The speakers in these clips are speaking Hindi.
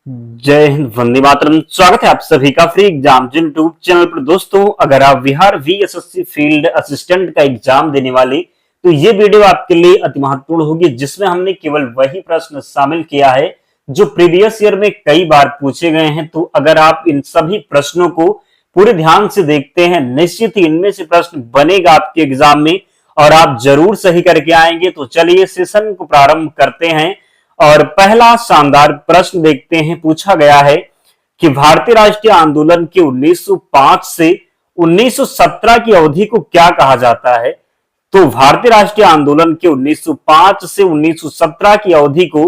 जय हिंद, वंदे मातरम। स्वागत है आप सभी का फ्री एग्जाम यूट्यूब चैनल पर। दोस्तों, अगर आप बिहार वीएसएससी फील्ड असिस्टेंट का एग्जाम देने वाले, तो ये वीडियो आपके लिए अति महत्वपूर्ण होगी, जिसमें हमने केवल वही प्रश्न शामिल किया है जो प्रीवियस ईयर में कई बार पूछे गए हैं। तो अगर आप इन सभी प्रश्नों को पूरे ध्यान से देखते हैं, निश्चित ही इनमें से प्रश्न बनेगा आपके एग्जाम में और आप जरूर सही करके आएंगे। तो चलिए सेशन को प्रारंभ करते हैं और पहला शानदार प्रश्न देखते हैं। पूछा गया है कि भारतीय राष्ट्रीय आंदोलन के 1905 से 1917 की अवधि को क्या कहा जाता है? तो भारतीय राष्ट्रीय आंदोलन के 1905 से 1917 की अवधि को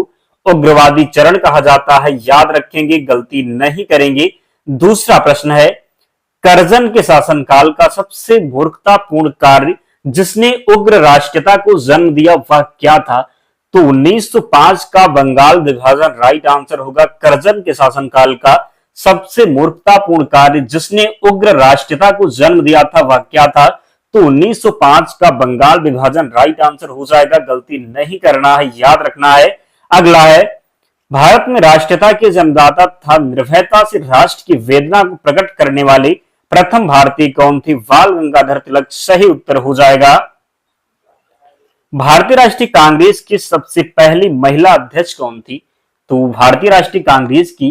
उग्रवादी चरण कहा जाता है। याद रखेंगे, गलती नहीं करेंगे। दूसरा प्रश्न है, करजन के शासनकाल का सबसे मूर्खतापूर्ण कार्य जिसने उग्र राष्ट्रीयता को जन्म दिया वह क्या था? तो 1905 का बंगाल विभाजन राइट आंसर होगा। करजन के शासनकाल का सबसे मूर्खतापूर्ण कार्य जिसने उग्र राष्ट्रीयता को जन्म दिया था वह क्या था? तो 1905 का बंगाल विभाजन राइट आंसर हो जाएगा। गलती नहीं करना है, याद रखना है। अगला है, भारत में राष्ट्रीयता के जन्मदाता तथा निर्भयता से राष्ट्र की वेदना को प्रकट करने वाले प्रथम भारतीय कौन थे? बाल गंगाधर तिलक सही उत्तर हो जाएगा। भारतीय राष्ट्रीय कांग्रेस की सबसे पहली महिला अध्यक्ष कौन थी? तो भारतीय राष्ट्रीय कांग्रेस की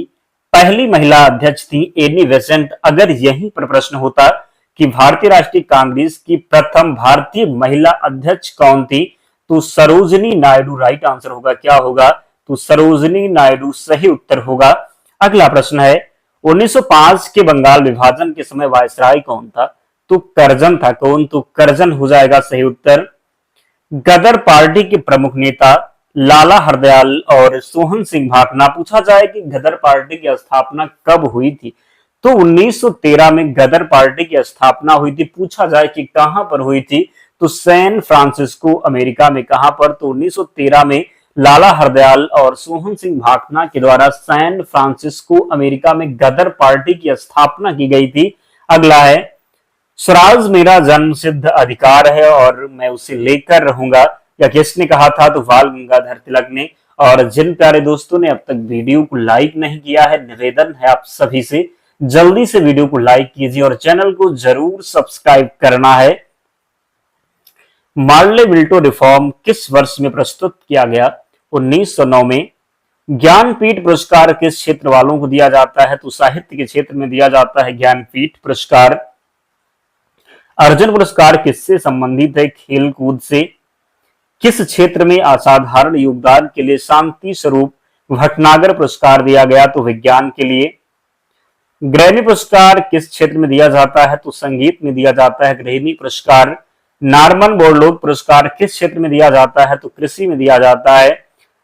पहली महिला अध्यक्ष थी एनी बेसेंट। अगर यहीं पर प्रश्न होता कि भारतीय राष्ट्रीय कांग्रेस की प्रथम भारतीय महिला अध्यक्ष कौन थी, तो सरोजिनी नायडू राइट आंसर होगा। क्या होगा? तो सरोजिनी नायडू सही उत्तर होगा। अगला प्रश्न है, 1905 के बंगाल विभाजन के समय वायसराय कौन था? तो करजन था। कौन? तो करजन हो जाएगा सही उत्तर। गदर पार्टी के प्रमुख नेता लाला हरदयाल और सोहन सिंह भाकना। पूछा जाए कि गदर पार्टी की स्थापना कब हुई थी? तो 1913 में गदर पार्टी की स्थापना हुई थी। पूछा जाए कि कहां पर हुई थी? तो सैन फ्रांसिस्को अमेरिका में। कहां पर? तो 1913 में लाला हरदयाल और सोहन सिंह भाकना के द्वारा सैन फ्रांसिस्को अमेरिका में गदर पार्टी की स्थापना की गई थी। अगला है, स्वराज मेरा जन्म सिद्ध अधिकार है और मैं उसे लेकर रहूंगा, या किसने कहा था? तो बाल गंगाधर तिलक ने। और जिन प्यारे दोस्तों ने अब तक वीडियो को लाइक नहीं किया है, निवेदन है आप सभी से जल्दी से वीडियो को लाइक कीजिए और चैनल को जरूर सब्सक्राइब करना है। मार्ले विल्टो रिफॉर्म किस वर्ष में प्रस्तुत किया गया? 1909 में। ज्ञानपीठ पुरस्कार किस क्षेत्र वालों को दिया जाता है? तो साहित्य के क्षेत्र में दिया जाता है ज्ञानपीठ पुरस्कार। अर्जुन पुरस्कार किससे संबंधित है? खेल कूद से। किस क्षेत्र में असाधारण योगदान के लिए शांति स्वरूप भटनागर पुरस्कार दिया गया? तो विज्ञान के लिए। ग्रैमी पुरस्कार किस क्षेत्र में दिया जाता है? तो संगीत में दिया जाता है ग्रैमी पुरस्कार। नॉर्मन बोरलॉग पुरस्कार किस क्षेत्र में दिया जाता है? तो कृषि में दिया जाता है।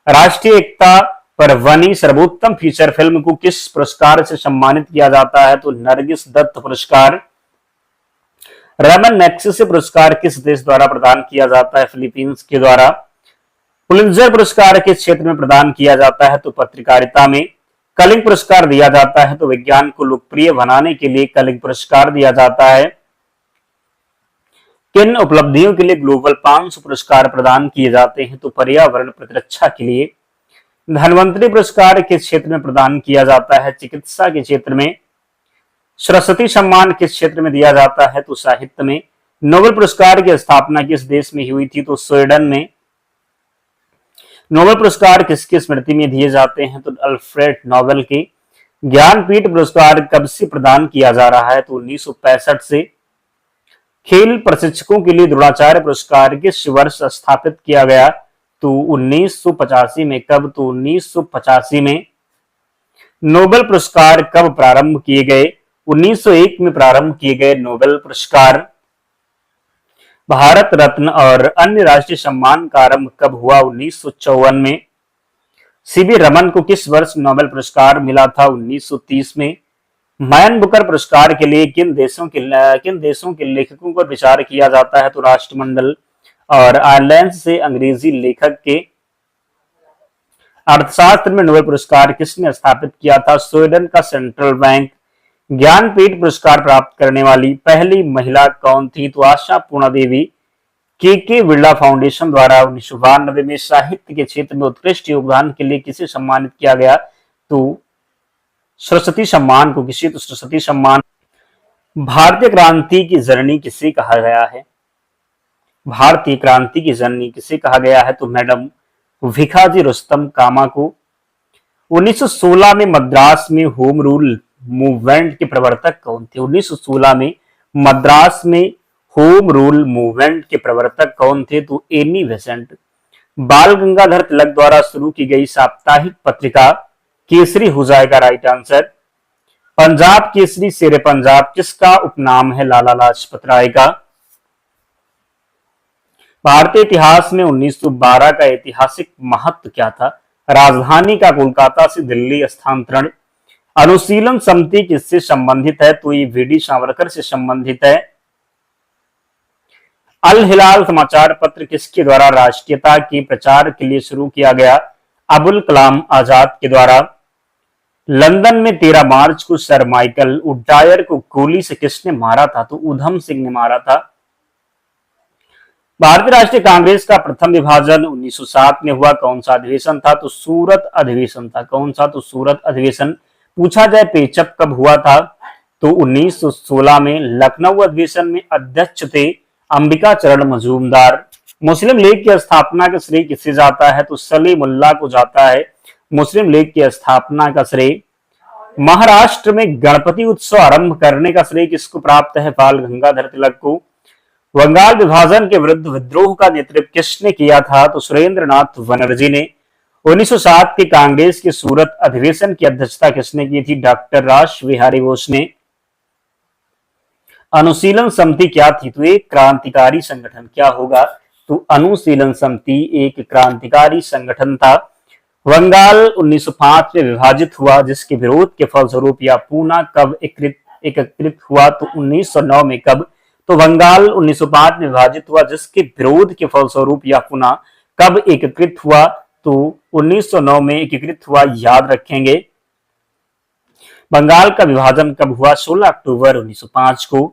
राष्ट्रीय एकता पर बनी सर्वोत्तम फीचर फिल्म को किस पुरस्कार से सम्मानित किया जाता है? तो नरगिस दत्त पुरस्कार। रेमन मैग्सेसे पुरस्कार किस देश द्वारा प्रदान किया जाता है? फिलीपींस के द्वारा। पुलित्जर पुरस्कार किस क्षेत्र में प्रदान किया जाता है? तो पत्रकारिता में। कलिंग पुरस्कार दिया जाता है तो विज्ञान को लोकप्रिय बनाने के लिए कलिंग पुरस्कार दिया जाता है। किन उपलब्धियों के लिए ग्लोबल 500 पुरस्कार प्रदान किए जाते हैं? तो पर्यावरण प्रतिरक्षा के लिए। धनवंतरी पुरस्कार किस क्षेत्र में प्रदान किया जाता है? चिकित्सा के क्षेत्र में। सरस्वती सम्मान किस क्षेत्र में दिया जाता है? तो साहित्य में। नोबेल पुरस्कार की स्थापना किस देश में हुई थी? तो स्वीडन में। नोबेल पुरस्कार किसकी स्मृति में दिए जाते हैं? तो अल्फ्रेड नोबेल के। ज्ञानपीठ पुरस्कार कब से प्रदान किया जा रहा है? तो 1965 से। खेल प्रशिक्षकों के लिए द्रोणाचार्य पुरस्कार किस वर्ष स्थापित किया गया? तो 1985 में। कब? तो 1985 में। नोबेल पुरस्कार कब प्रारंभ किए गए? 1901 में प्रारंभ किए गए नोबेल पुरस्कार। भारत रत्न और अन्य राष्ट्रीय सम्मान का आरंभ कब हुआ? 1954 में। सीवी रमन को किस वर्ष नोबेल पुरस्कार मिला था? 1930 में। मैन बुकर पुरस्कार के लिए किन देशों के लेखकों पर विचार किया जाता है? तो राष्ट्रमंडल। और आयरलैंड से अंग्रेजी लेखक के। अर्थशास्त्र में नोबेल पुरस्कार किसने स्थापित किया था? स्वीडन का सेंट्रल बैंक। ज्ञानपीठ पुरस्कार प्राप्त करने वाली पहली महिला कौन थी? तो आशा पूर्णा देवी। के बिरला फाउंडेशन द्वारा 1992 में साहित्य के क्षेत्र में उत्कृष्ट योगदान के लिए किसे सम्मानित किया गया? तो सरस्वती सम्मान को किसे? तो सरस्वती सम्मान। भारतीय क्रांति की जननी किसे कहा गया है? भारतीय क्रांति की जननी किसे कहा गया है? तो मैडम भिखाजी रुस्तम कामा को। 1916 में मद्रास में होम रूल मूवमेंट के प्रवर्तक कौन थे? 1916 में मद्रास में होम रूल मूवमेंट के प्रवर्तक कौन थे? तो एमी बेसेंट। बाल गंगाधर तिलक द्वारा शुरू की गई साप्ताहिक पत्रिका केसरी हो जाएगा राइट आंसर। पंजाब केसरी शेर पंजाब किसका उपनाम है? लाला लाजपत राय का। भारतीय इतिहास में 1912 का ऐतिहासिक महत्व क्या था? राजधानी का कोलकाता से दिल्ली स्थानांतरण। अनुशीलन समिति किससे संबंधित है? तो ये वीडी सावरकर से संबंधित है। अल हिलाल समाचार पत्र किसके द्वारा राष्ट्रीयता के प्रचार के लिए शुरू किया गया? अबुल कलाम आजाद के द्वारा। लंदन में 13 मार्च को सर माइकल उडायर को गोली से किसने मारा था? तो उधम सिंह ने मारा था। भारतीय राष्ट्रीय कांग्रेस का प्रथम विभाजन 1907 में हुआ, कौन सा अधिवेशन था? तो सूरत अधिवेशन था। कौन सा? तो सूरत अधिवेशन। पूछा जाए पेचअप कब हुआ था? तो 1916 में। लखनऊ अधिवेशन में अध्यक्ष थे अंबिका चरण मजूमदार। मुस्लिम लीग की स्थापना का श्रेय किसे जाता है? तो सलीमुल्लाह को जाता है मुस्लिम लीग की स्थापना का श्रेय। महाराष्ट्र में गणपति उत्सव आरंभ करने का श्रेय किसको प्राप्त है? बाल गंगाधर तिलक को। बंगाल विभाजन के विरुद्ध विद्रोह का नेतृत्व किसने किया था? तो सुरेंद्र नाथ बनर्जी ने। 1907 के कांग्रेस के सूरत अधिवेशन की अध्यक्षता किसने की थी? डॉक्टर रास बिहारी बोस ने। अनुशीलन समिति क्या थी? तो एक क्रांतिकारी संगठन। क्या होगा? तो अनुशीलन समिति एक क्रांतिकारी संगठन था। बंगाल 1905 में विभाजित हुआ, जिसके विरोध के फलस्वरूप यह पुनः कब एकीकृत हुआ? तो 1909 में। कब? तो बंगाल 1905 में विभाजित हुआ, जिसके विरोध के फलस्वरूप यह पुनः कब एकीकृत हुआ? तो 1909 में एकीकृत हुआ, याद रखेंगे। बंगाल का विभाजन कब हुआ? 16 अक्टूबर 1905 को।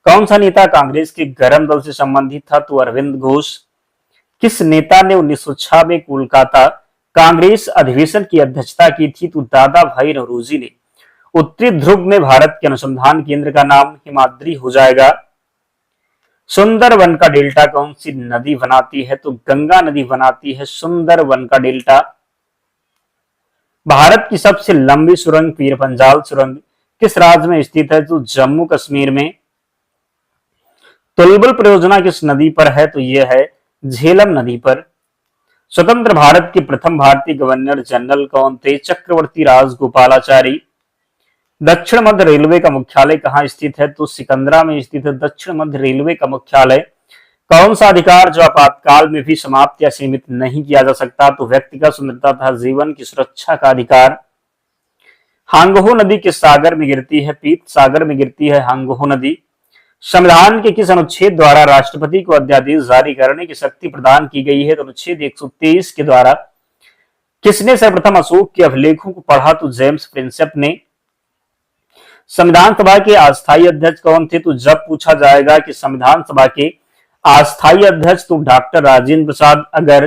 कौन सा नेता कांग्रेस के गरम दल से संबंधित था? तो अरविंद घोष। किस नेता ने 1906 में कोलकाता कांग्रेस अधिवेशन की अध्यक्षता की थी? तो दादा भाई नौरोजी ने। उत्तरी ध्रुव में भारत के अनुसंधान केंद्र का नाम हिमाद्री हो जाएगा। सुंदरवन का डेल्टा कौन सी नदी बनाती है? तो गंगा नदी बनाती है सुंदरवन का डेल्टा। भारत की सबसे लंबी सुरंग पीर पंजाल सुरंग किस राज्य में स्थित है? तो जम्मू कश्मीर में। तुलबुल परियोजना किस नदी पर है? तो यह है झेलम नदी पर। स्वतंत्र भारत के प्रथम भारतीय गवर्नर जनरल कौन थे? चक्रवर्ती राजगोपालाचारी। दक्षिण मध्य रेलवे का मुख्यालय कहाँ स्थित है? तो सिकंदरा में स्थित है दक्षिण मध्य रेलवे का मुख्यालय। कौन सा अधिकार जो आपातकाल में भी समाप्त या सीमित नहीं किया जा सकता? तो व्यक्तिगत स्वतंत्रता तथा जीवन की सुरक्षा का अधिकार। हांगहो नदी किस सागर में गिरती है? पीत सागर में गिरती है हांगहो नदी। संविधान के किस अनुच्छेद द्वारा राष्ट्रपति को अध्यादेश जारी करने की शक्ति प्रदान की गई है? तो अनुच्छेद 123 के द्वारा। किसने सर्वप्रथम अशोक के अभिलेखों को पढ़ा? तो जेम्स प्रिंसेप ने। संविधान सभा के अस्थायी अध्यक्ष कौन थे? तो जब पूछा जाएगा कि संविधान सभा के अस्थायी अध्यक्ष, तो डॉक्टर राजेंद्र प्रसाद। अगर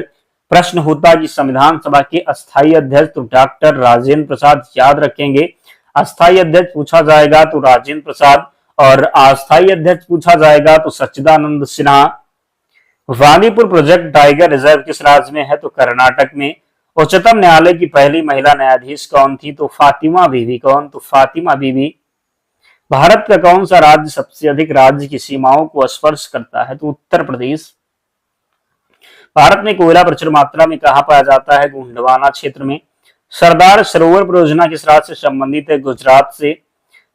प्रश्न होता कि संविधान सभा के अस्थायी अध्यक्ष, तो डॉक्टर राजेंद्र प्रसाद, याद रखेंगे। अस्थायी अध्यक्ष पूछा जाएगा तो राजेंद्र प्रसाद, और अस्थायी अध्यक्ष पूछा जाएगा तो सच्चिदानंद सिन्हा। वानीपुर प्रोजेक्ट टाइगर रिजर्व किस राज्य में है? तो कर्नाटक में। उच्चतम न्यायालय की पहली महिला न्यायाधीश कौन थी? तो फातिमा बीबी। कौन? तो फातिमा बीबी। भारत का कौन सा राज्य सबसे अधिक राज्य की सीमाओं को स्पर्श करता है? तो उत्तर प्रदेश। भारत में कोयला प्रचुर मात्रा में कहां पाया जाता है? गोंडवाना क्षेत्र में। सरदार सरोवर परियोजना किस राज्य से संबंधित है? गुजरात से।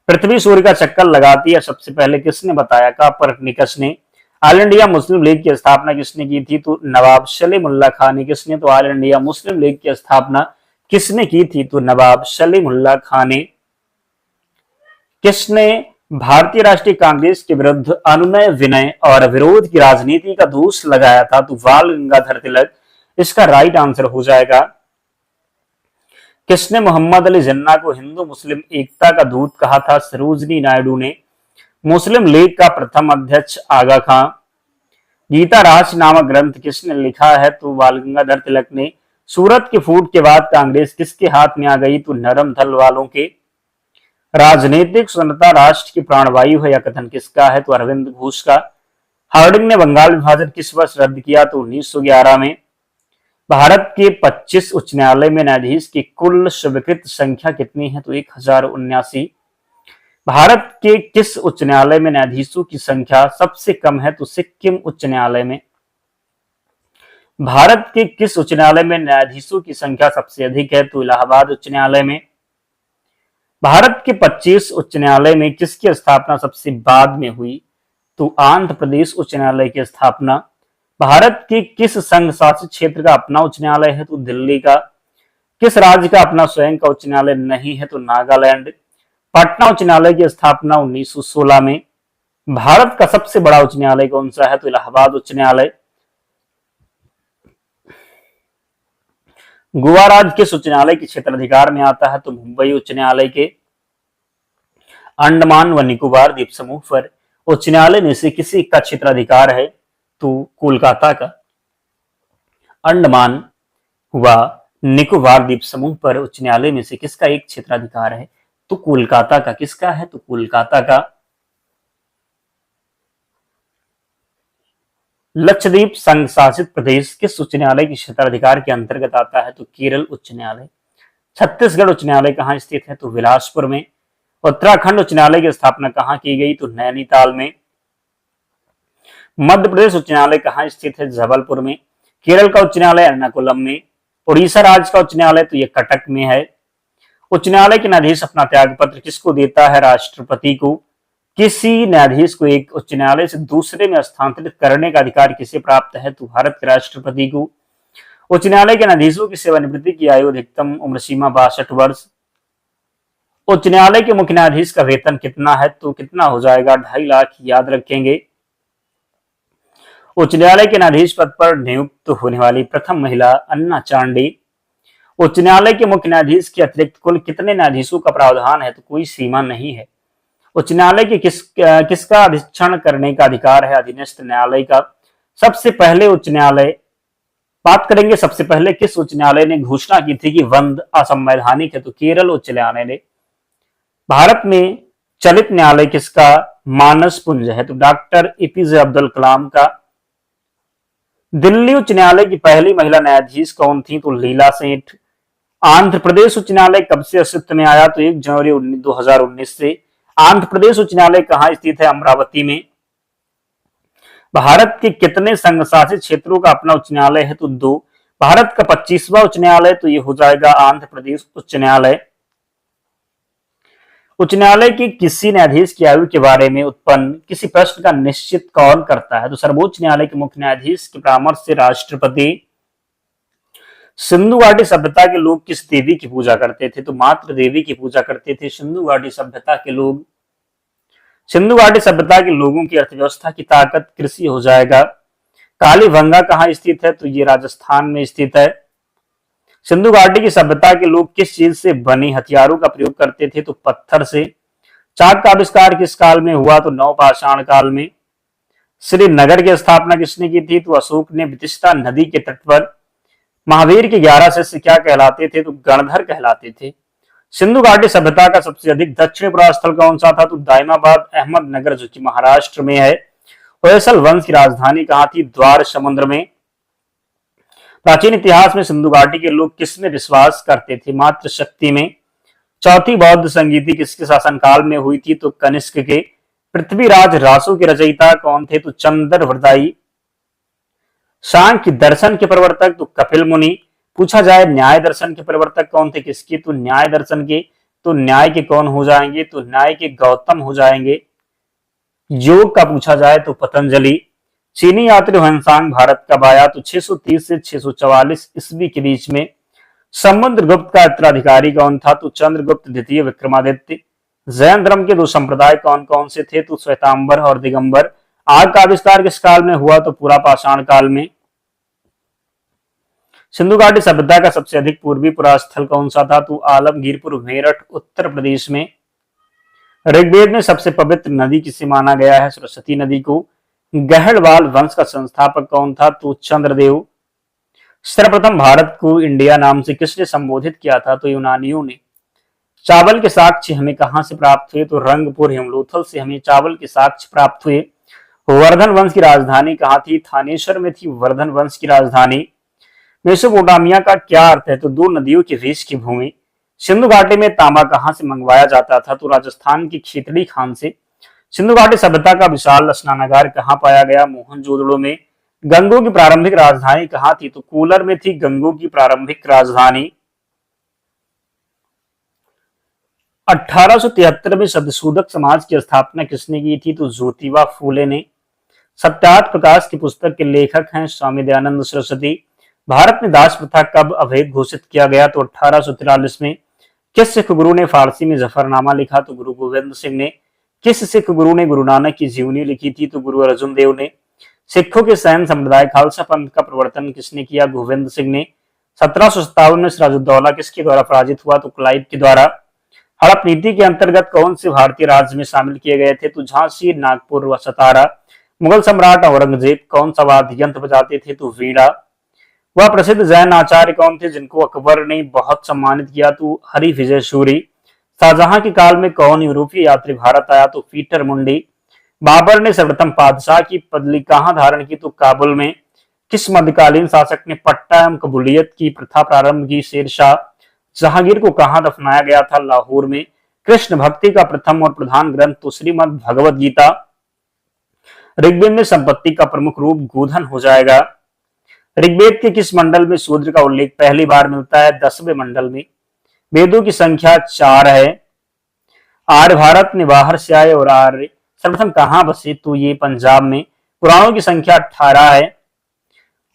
पृथ्वी सूर्य का चक्कर लगाती है सबसे पहले किसने बताया? कोपरनिकस ने। ऑल इंडिया मुस्लिम लीग की स्थापना किसने की थी? तो नवाब सलीमुल्लाह खान ने। किसने? तो ऑल इंडिया मुस्लिम लीग की स्थापना किसने की थी? तो नवाब सलीमुल्लाह खान ने। किसने भारतीय राष्ट्रीय कांग्रेस के विरुद्ध अनुनय विनय और विरोध की राजनीति का दोष लगाया था? तो बाल गंगाधर तिलक। इसका राइट आंसर हो जाएगा। किसने मोहम्मद अली जिन्ना को हिंदू मुस्लिम एकता का दूत कहा था? सरोजनी नायडू ने। मुस्लिम लीग का प्रथम अध्यक्ष आगा खां। गीता राज नामक ग्रंथ किसने लिखा है? तो बाल गंगाधर तिलक ने। सूरत के फूट के बाद कांग्रेस किसके हाथ में आ गई? तो नरम दल वालों के। राजनीतिक स्वतंत्रता राष्ट्र की प्राणवायु है, यह कथन किसका है? तो अरविंद घोष का। हार्डिंग ने बंगाल विभाजन किस वर्ष रद्द किया? तो 1911 में। भारत के 25 उच्च न्यायालय में न्यायाधीश की कुल स्वीकृत संख्या कितनी है? तो 1079। भारत के किस उच्च न्यायालय में न्यायाधीशों की संख्या सबसे कम है? तो सिक्किम उच्च न्यायालय में। भारत के किस उच्च न्यायालय में न्यायाधीशों की संख्या सबसे अधिक है? तो इलाहाबाद उच्च न्यायालय में। भारत के 25 उच्च न्यायालय में किसकी स्थापना सबसे बाद में हुई? तो आंध्र प्रदेश उच्च न्यायालय की स्थापना। भारत के किस संघ शासित क्षेत्र का अपना उच्च न्यायालय है? तो दिल्ली का। किस राज्य का अपना स्वयं का उच्च न्यायालय नहीं है? तो नागालैंड। पटना उच्च न्यायालय की स्थापना 1916 में। भारत का सबसे बड़ा उच्च न्यायालय कौन सा है? तो इलाहाबाद उच्च न्यायालय। गोवा राज्य किस उच्च न्यायालय के क्षेत्राधिकार में आता है? तो मुंबई उच्च न्यायालय के। अंडमान व निकोबार द्वीप समूह पर उच्च न्यायालय में से किसी का क्षेत्राधिकार है? तो कोलकाता का। अंडमान व निकोबार द्वीप समूह पर उच्च न्यायालय में से किसका एक क्षेत्राधिकार है? तो कोलकाता का। किसका है? तो कोलकाता का। लक्षद्वीप संघ शासित प्रदेश किस उच्च न्यायालय के क्षेत्राधिकार के अंतर्गत आता है? तो केरल उच्च न्यायालय। छत्तीसगढ़ उच्च न्यायालय कहाँ स्थित है? तो बिलासपुर में। उत्तराखंड उच्च न्यायालय की स्थापना कहाँ की गई? तो नैनीताल में। मध्य प्रदेश उच्च न्यायालय कहाँ स्थित है? जबलपुर में। केरल का उच्च न्यायालय एर्नाकुलम में। उड़ीसा राज्य का उच्च न्यायालय तो ये कटक में है। उच्च न्यायालय के न्यायाधीश अपना त्यागपत्र किसको देता है? राष्ट्रपति को। किसी न्यायाधीश को एक उच्च न्यायालय से दूसरे में स्थानांतरित करने का अधिकार किसे प्राप्त है? तो भारत के राष्ट्रपति को। उच्च न्यायालय के न्यायाधीशों की सेवानिवृत्ति की आयु अधिकतम उम्र सीमा 62 वर्ष। उच्च न्यायालय के मुख्य न्यायाधीश का वेतन कितना है? तो कितना हो जाएगा? 2.5 लाख। याद रखेंगे। उच्च न्यायालय के न्यायाधीश पद पर नियुक्त होने वाली प्रथम महिला अन्ना चांडी। उच्च न्यायालय के मुख्य न्यायाधीश के अतिरिक्त कुल कितने न्यायाधीशों का प्रावधान है? तो कोई सीमा नहीं है। उच्च न्यायालय के किसका अधीक्षण करने का अधिकार है? अधीनस्थ न्यायालय का। सबसे पहले उच्च न्यायालय बात करेंगे, सबसे पहले किस उच्च न्यायालय ने घोषणा की थी कि वंद असंवैधानिक है? तो केरल उच्च न्यायालय ने। भारत में चलित न्यायालय किसका? मानस पुंज है, तो डॉक्टर एपीजे अब्दुल कलाम का। दिल्ली उच्च न्यायालय की पहली महिला न्यायाधीश कौन थी? तो लीला सेठ। आंध्र प्रदेश उच्च न्यायालय कब से अस्तित्व में आया? तो 1 जनवरी 2019 से। आंध्र प्रदेश उच्च न्यायालय कहां स्थित है? अमरावती में। भारत के कितने संघ शासित क्षेत्रों का अपना उच्च न्यायालय है? तो 2। भारत का 25वां उच्च न्यायालय तो ये हो जाएगा आंध्र प्रदेश उच्च न्यायालय। उच्च न्यायालय के किसी न्यायाधीश की आयु के बारे में उत्पन्न किसी प्रश्न का निश्चित कौन करता है? तो सर्वोच्च न्यायालय के मुख्य न्यायाधीश के परामर्श से राष्ट्रपति। सिंधु घाटी सभ्यता के लोग किस देवी की पूजा करते थे? तो मातृ देवी की पूजा करते थे सिंधु घाटी सभ्यता के लोग। सिंधु घाटी सभ्यता के लोगों की अर्थव्यवस्था की ताकत कृषि हो जाएगा। कालीबंगा कहाँ स्थित है? तो ये राजस्थान में स्थित है। सिंधु घाटी की सभ्यता के लोग किस चीज से बने हथियारों का प्रयोग करते थे? तो पत्थर से। चाक का आविष्कार किस काल में हुआ? तो नवपाषाण काल में। श्रीनगर की स्थापना किसने की थी? तो अशोक ने। विदिशा नदी के तट पर महावीर के 11 शिष्य क्या कहलाते थे? तो गणधर कहलाते थे। सिंधु घाटी सभ्यता का सबसे अधिक दक्षिण पूर्व स्थल कौन सा था? तो दाइमाबाद अहमदनगर जो कि महाराष्ट्र में है। होयसल वंश की राजधानी कहाँ थी? द्वार समुद्र में। प्राचीन इतिहास में सिंधु घाटी के लोग किस में विश्वास करते थे? मातृ शक्ति में। चौथी बौद्ध संगीति किसके शासनकाल में हुई थी? तो कनिष्क के। पृथ्वीराज रासो के रचयिता कौन थे? तो चंद्रवरदायी। सांख्य दर्शन के प्रवर्तक तो कपिल मुनि। पूछा जाए न्याय दर्शन के प्रवर्तक कौन थे? किसके? तो न्याय दर्शन के। तो न्याय के कौन हो जाएंगे? तो न्याय के गौतम हो जाएंगे। योग का पूछा जाए तो पतंजलि। चीनी यात्री ह्वेनसांग भारत कब आया? तो 630 से 644 ईस्वी के बीच में। समुद्रगुप्त का उत्तराधिकारी कौन था? तो चंद्रगुप्त द्वितीय विक्रमादित्य। जैन धर्म के 2 संप्रदाय कौन कौन से थे? तो श्वेतांबर और दिगंबर। आग का आविष्कार किस काल में हुआ? तो पुरापाषाण काल में। सिंधु घाटी सभ्यता का सबसे अधिक पूर्वी पुरास्थल कौन सा था? तो आलमगीरपुर मेरठ उत्तर प्रदेश में। ऋग्वेद में सबसे पवित्र नदी किसे माना गया है? सरस्वती नदी को। गहलवाल वंश का संस्थापक कौन था? तो चंद्रदेव। सर्वप्रथम भारत को इंडिया नाम से किसने संबोधित किया था? तो यूनानियों ने। चावल के साक्ष्य हमें कहां से प्राप्त हुए? तो रंगपुर हिमलोथल से हमें चावल के साक्ष्य प्राप्त हुए। वर्धन वंश की राजधानी कहाँ थी? थानेश्वर में थी वर्धन वंश की राजधानी। मेसोपोटामिया का क्या अर्थ है? तो दो नदियों के बीच की भूमि। सिंधु घाटी में तांबा कहाँ से मंगवाया जाता था? तो राजस्थान की खेतड़ी खान से। सिंधु घाटी सभ्यता का विशाल स्नानागार कहाँ पाया गया? मोहनजोदड़ो में। गंगों की प्रारंभिक राजधानी कहाँ थी? तो कोलर में थी गंगों की प्रारंभिक राजधानी। 1873 में सत्यशोधक समाज की स्थापना किसने की थी? तो ज्योतिबा फूले ने। सत्यार्थ प्रकाश की पुस्तक के लेखक हैं स्वामी दयानंद सरस्वती। भारत में दास प्रथा कब अवैध घोषित किया गया? तो 1843 में। किस सिख गुरु ने फारसी में जफरनामा लिखा? तो गुरु गोविंद सिंह ने। किस सिख गुरु ने गुरु नानक की जीवनी लिखी थी? तो गुरु अर्जुन देव ने। सिखों के सैन्य संप्रदाय खालसा पंथ का प्रवर्तन किसने किया? गोविंद सिंह ने। 1757 में सिराजुद्दौला किसके द्वारा पराजित हुआ? तो क्लाइव के द्वारा। हड़प नीति के अंतर्गत कौन से भारतीय राज्य में शामिल किए गए थे? तो झांसी, नागपुर व सतारा। मुगल सम्राट औरंगजेब कौन सा वाद्य यंत्र बजाते थे? तो वीणा। वह प्रसिद्ध जैन आचार्य कौन थे जिनको अकबर ने बहुत सम्मानित किया? तो हरि विजय सूरी। शाहजहां के काल में कौन यूरोपीय यात्री भारत आया? तो पीटर मुंडी। बाबर ने सर्वप्रथम पादशाह की पदवी कहां धारण की? तो काबुल में। किस मध्यकालीन शासक ने पट्टा एवं कबूलियत की प्रथा प्रारंभ की? शेरशाह। जहांगीर को कहां दफनाया गया था? लाहौर में। कृष्ण भक्ति का प्रथम और प्रधान ग्रंथ तो श्रीमद् भगवद गीता। ऋग्वेद में संपत्ति का प्रमुख रूप गोधन हो जाएगा। ऋग्वेद के किस मंडल में शूद्र का उल्लेख पहली बार मिलता है? 10वें मंडल में। वेदों की संख्या 4 है। आर्य भारत में बाहर से आए और आर्य सर्वप्रथम कहां बसे? तो ये पंजाब में। पुराणों की संख्या 18 है।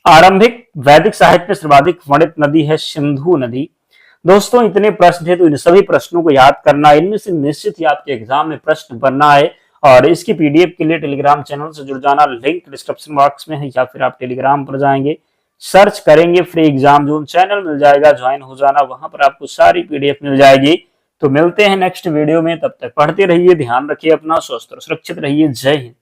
आरंभिक वैदिक साहित्य में सर्वाधिक वर्णित नदी है सिंधु नदी। दोस्तों इतने प्रश्न थे, तो इन सभी प्रश्नों को याद करना, इनमें से निश्चित ही आपके एग्जाम में प्रश्न बनना है। और इसकी पीडीएफ के लिए टेलीग्राम चैनल से जुड़ जाना, लिंक डिस्क्रिप्शन बॉक्स में है, या फिर आप टेलीग्राम पर जाएंगे, सर्च करेंगे फ्री एग्जाम जोन, चैनल मिल जाएगा, ज्वाइन हो जाना, वहां पर आपको सारी पीडीएफ मिल जाएगी। तो मिलते हैं नेक्स्ट वीडियो में, तब तक पढ़ते रहिए, ध्यान रखिए अपना, स्वस्थ और सुरक्षित रहिए। जय हिंद।